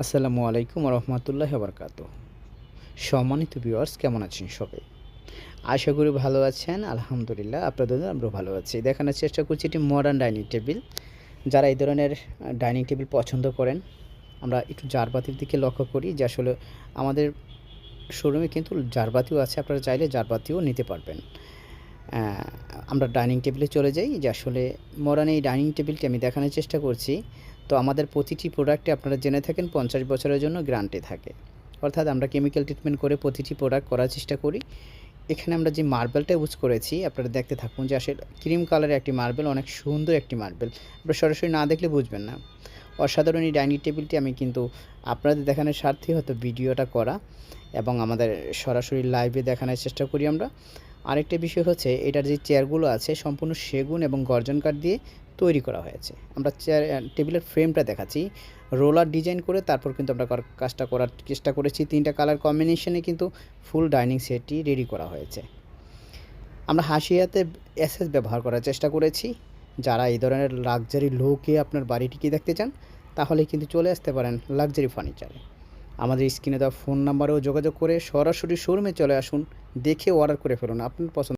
আসসালামু আলাইকুম রহমতুল্লাহি বারকাতুহু। সম্মানিত ভিউয়ার্স, কেমন আছেন সবাই? আশা করি ভালো আছেন। আলহামদুলিল্লাহ আপনাদের আমরাও ভালো আছি। দেখানোর চেষ্টা করছি একটি মডার্ন ডাইনিং টেবিল। যারা এই ধরনের ডাইনিং টেবিল পছন্দ করেন, আমরা একটু জারবাতির দিকে লক্ষ্য করি যে আসলে আমাদের শোরুমে কিন্তু জারবাতিও আছে। আপনারা চাইলে জারবাতিও নিতে পারবেন। অ্যা আমরা ডাইনিং টেবিলে চলে যাই যে আসলে মডার্ন এই ডাইনিং টেবিলটি আমি দেখানোর চেষ্টা করছি। তো আমাদের প্রতিটি প্রোডাক্টে আপনারা জেনে থাকেন ৫০ বছরের জন্য গ্যারান্টি থাকে। অর্থাৎ আমরা কেমিক্যাল ট্রিটমেন্ট করে প্রতিটি প্রোডাক্ট করার চেষ্টা করি। এখানে আমরা যে মার্বেলটা ইউজ করেছি আপনারা দেখতে থাকুন যে আসলে ক্রিম কালারের একটি মার্বেল, অনেক সুন্দর একটি মার্বেল। আপনারা সরাসরি না দেখলে বুঝবেন না। অসাধারণ এই ডাইনিং টেবিলটি আমি কিন্তু আপনাদের দেখানোর স্বার্থেই হয়তো ভিডিওটা করা এবং আমাদের সরাসরি লাইভে দেখানোর চেষ্টা করি আমরা। আরেকটা বিষয় হচ্ছে এটার যে চেয়ারগুলো আছে সম্পূর্ণ সেগুন এবং গর্জন কাঠ দিয়ে তৈরি করা হয়েছে। আমরা টেবিলের ফ্রেমটা দেখাচ্ছি। রোলার ডিজাইন করে তারপর কিন্তু আমরা কাজটা করার চেষ্টা করেছি। ৩টা কালার কম্বিনেশনে কিন্তু ফুল ডাইনিং সেটটি রেডি করা হয়েছে। আমরা হাসিয়াতে এসএস ব্যবহার করার চেষ্টা করেছি। যারা এই ধরনের লাক্সারি লুকে আপনার বাড়িটিকে দেখতে চান, তাহলে কিন্তু চলে আসতে পারেন লাক্সারি ফার্নিচারে। আমাদের স্ক্রিনে দেওয়া ফোন নাম্বারেও যোগাযোগ করে সরাসরি শোরুমে চলে আসুন, দেখে অর্ডার করে ফেলুন আপনার পছন্দ